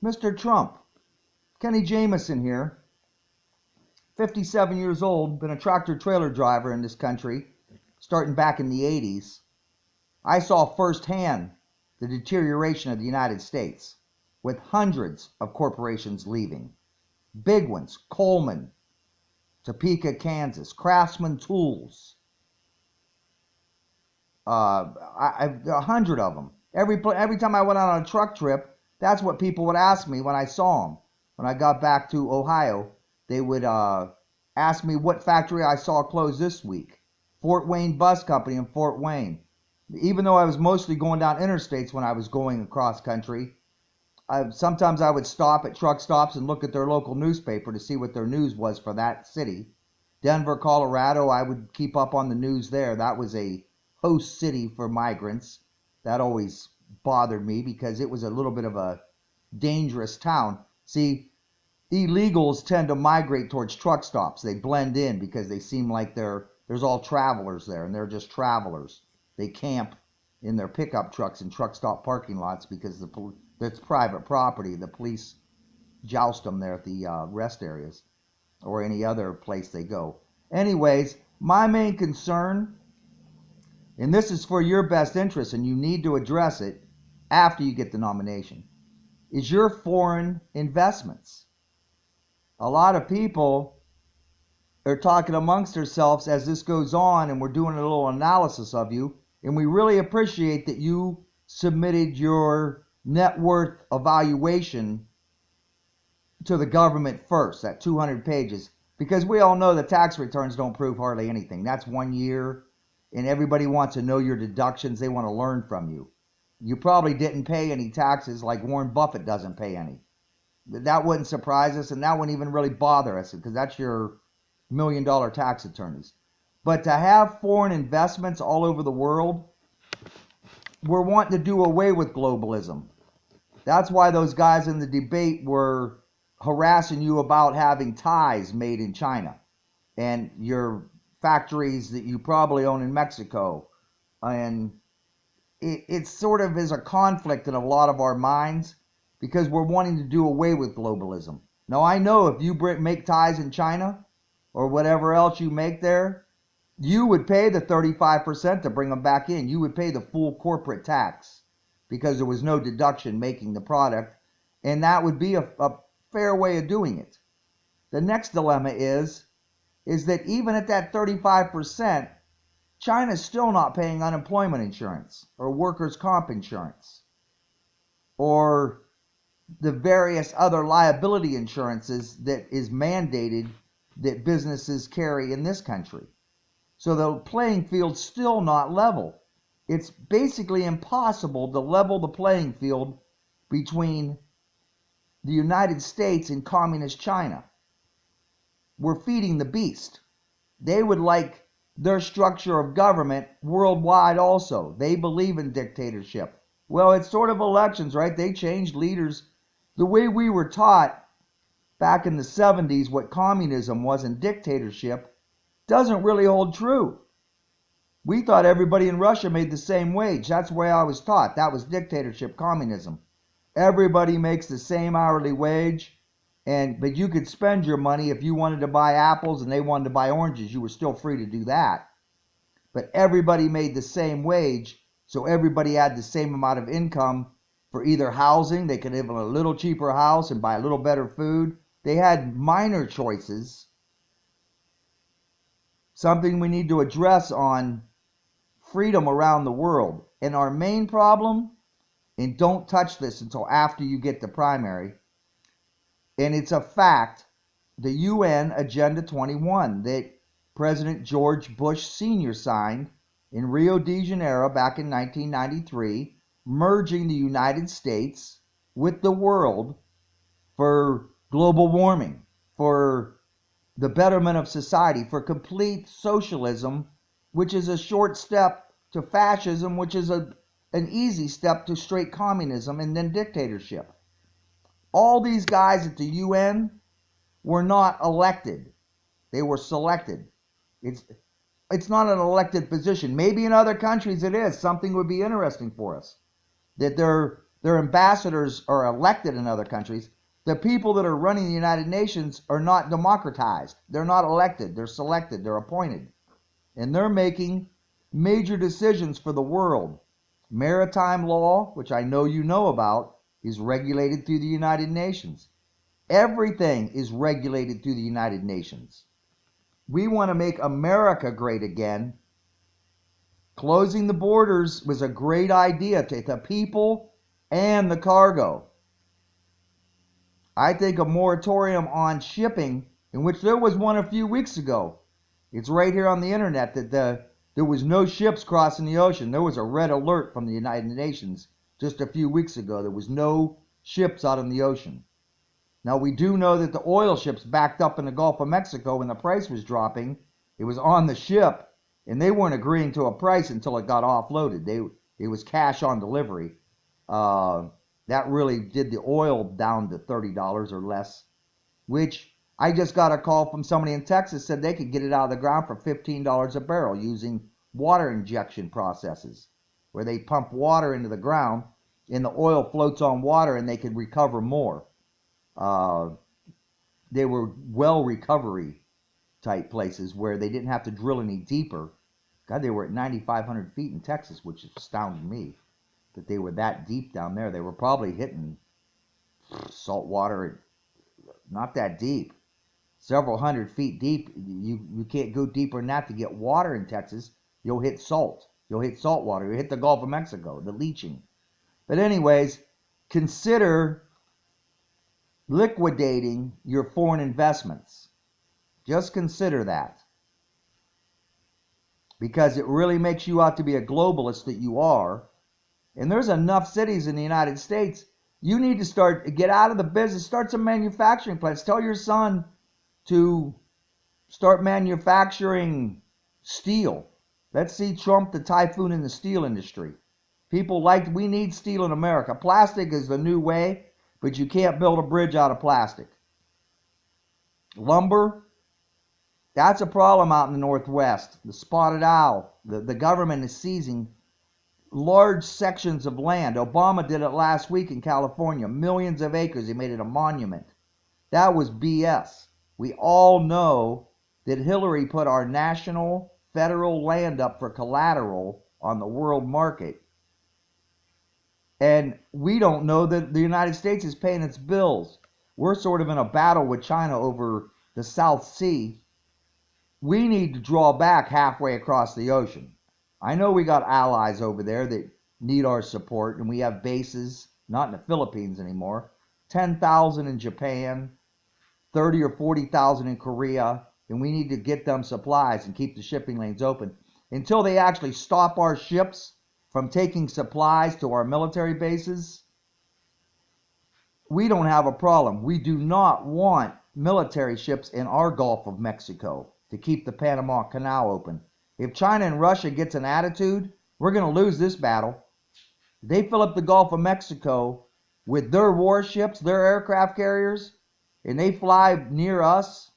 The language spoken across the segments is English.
Mr. Trump, Kenny Jameson here, 57 years old, been a tractor-trailer driver in this country, starting back in the 80s. I saw firsthand the deterioration of the United States, with hundreds of corporations leaving. Big ones, Coleman, Topeka, Kansas, Craftsman Tools, a hundred of them. Every time I went out on a truck trip, that's what people would ask me when I saw them. When I got back to Ohio, they would ask me what factory I saw close this week. Fort Wayne Bus Company in Fort Wayne. Even though I was mostly going down interstates when I was going across country, sometimes I would stop at truck stops and look at their local newspaper to see what their news was for that city. Denver, Colorado, I would keep up on the news there. That was a host city for migrants. That always bothered me because it was a little bit of a dangerous town. See, illegals tend to migrate towards truck stops. They blend in because they seem like there's all travelers there, and they're just travelers. They camp in their pickup trucks in truck stop parking lots because it's private property. The police joust them there at the rest areas or any other place they go. Anyways, my main concern, and this is for your best interest, and you need to address it after you get the nomination, is your foreign investments. A lot of people are talking amongst themselves as this goes on, and we're doing a little analysis of you, and we really appreciate that you submitted your net worth evaluation to the government first, that 200 pages, because we all know the tax returns don't prove hardly anything. That's 1 year, and everybody wants to know your deductions. They want to learn from you. You probably didn't pay any taxes like Warren Buffett doesn't pay any. That wouldn't surprise us, and that wouldn't even really bother us because that's your $1 million tax attorneys. But to have foreign investments all over the world, we're wanting to do away with globalism. That's why those guys in the debate were harassing you about having ties made in China and your factories that you probably own in Mexico. And it sort of is a conflict in a lot of our minds because we're wanting to do away with globalism. Now, I know if you make ties in China or whatever else you make there, you would pay the 35% to bring them back in. You would pay the full corporate tax because there was no deduction making the product, and that would be a fair way of doing it. The next dilemma is that even at that 35%, China's still not paying unemployment insurance or workers' comp insurance or the various other liability insurances that is mandated that businesses carry in this country. So the playing field's still not level. It's basically impossible to level the playing field between the United States and communist China. We're feeding the beast. They would like their structure of government worldwide also. They believe in dictatorship. Well, it's sort of elections, right? They changed leaders. The way we were taught back in the 70s what communism was and dictatorship doesn't really hold true. We thought everybody in Russia made the same wage. That's the way I was taught. That was dictatorship, communism. Everybody makes the same hourly wage, but you could spend your money if you wanted to buy apples and they wanted to buy oranges. You were still free to do that. But everybody made the same wage, so everybody had the same amount of income for either housing. They could live in a little cheaper house and buy a little better food. They had minor choices. Something we need to address on freedom around the world. And our main problem, and don't touch this until after you get the primary, and it's a fact, the UN Agenda 21 that President George Bush Sr. signed in Rio de Janeiro back in 1993, merging the United States with the world for global warming, for the betterment of society, for complete socialism, which is a short step to fascism, which is an easy step to straight communism and then dictatorship. All these guys at the UN were not elected. They were selected. It's not an elected position. Maybe in other countries it is. Something would be interesting for us. That they're their ambassadors are elected in other countries. The people that are running the United Nations are not democratized. They're not elected. They're selected. They're appointed. And they're making major decisions for the world. Maritime law, which I know you know about, is regulated through the United Nations. Everything is regulated through the United Nations. We want to make America great again. Closing the borders was a great idea to the people and the cargo. I think a moratorium on shipping, in which there was one a few weeks ago. It's right here on the internet that there was no ships crossing the ocean. There was a red alert from the United Nations just a few weeks ago. There was no ships out in the ocean. Now, we do know that the oil ships backed up in the Gulf of Mexico when the price was dropping. It was on the ship, and they weren't agreeing to a price until it got offloaded. It was cash on delivery. That really did the oil down to $30 or less, which I just got a call from somebody in Texas said they could get it out of the ground for $15 a barrel using water injection processes, where they pump water into the ground and the oil floats on water and they could recover more. They were well recovery type places where they didn't have to drill any deeper. God, they were at 9,500 feet in Texas, which astounded me that they were that deep down there. They were probably hitting salt water, not that deep, several hundred feet deep. You can't go deeper than that to get water in Texas. You'll hit salt. You'll hit salt water. You'll hit the Gulf of Mexico, the leaching. But anyways, consider liquidating your foreign investments. Just consider that. Because it really makes you out to be a globalist that you are. And there's enough cities in the United States. You need to get out of the business, start some manufacturing plants. Tell your son to start manufacturing steel. Let's see Trump the typhoon in the steel industry. We need steel in America. Plastic is the new way, but you can't build a bridge out of plastic. Lumber, that's a problem out in the Northwest. The spotted owl, the government is seizing large sections of land. Obama did it last week in California. Millions of acres. He made it a monument. That was BS. We all know that Hillary put our national federal land up for collateral on the world market. And we don't know that the United States is paying its bills. We're sort of in a battle with China over the South Sea. We need to draw back halfway across the ocean. I know we got allies over there that need our support, and we have bases, not in the Philippines anymore, 10,000 in Japan, 30 or 40,000 in Korea, and we need to get them supplies and keep the shipping lanes open. Until they actually stop our ships from taking supplies to our military bases, we don't have a problem. We do not want military ships in our Gulf of Mexico to keep the Panama Canal open. If China and Russia gets an attitude, we're going to lose this battle. They fill up the Gulf of Mexico with their warships, their aircraft carriers, and they fly near us.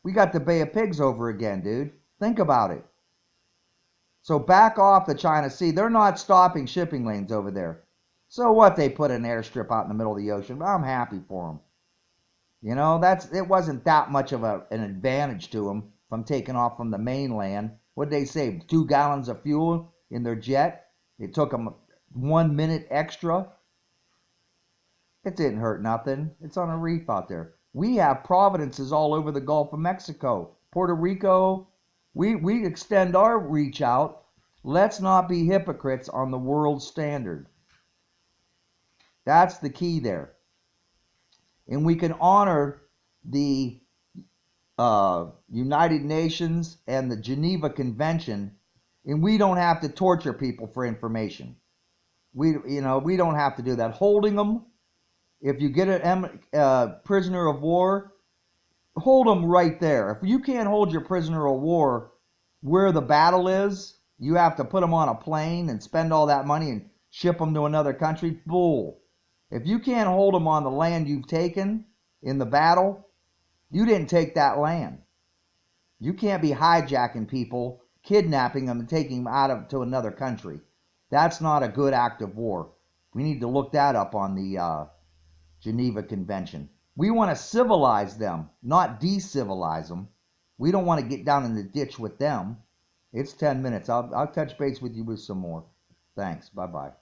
We got the Bay of Pigs over again, dude. Think about it. So back off the China Sea. They're not stopping shipping lanes over there. So what? They put an airstrip out in the middle of the ocean. I'm happy for them. You know, it wasn't that much of an advantage to them from taking off from the mainland. What did they save? 2 gallons of fuel in their jet? It took them 1 minute extra. It didn't hurt nothing. It's on a reef out there. We have providences all over the Gulf of Mexico. Puerto Rico, we extend our reach out. Let's not be hypocrites on the world standard. That's the key there. And we can honor the United Nations and the Geneva Convention, and we don't have to torture people for information. We don't have to do that. Holding them, if you get a prisoner of war, hold them right there. If you can't hold your prisoner of war where the battle is, you have to put them on a plane and spend all that money and ship them to another country. Bull. If you can't hold them on the land you've taken in the battle, you didn't take that land. You can't be hijacking people, kidnapping them, and taking them to another country. That's not a good act of war. We need to look that up on the Geneva Convention. We want to civilize them, not decivilize them. We don't want to get down in the ditch with them. It's 10 minutes. I'll touch base with you with some more. Thanks. Bye-bye.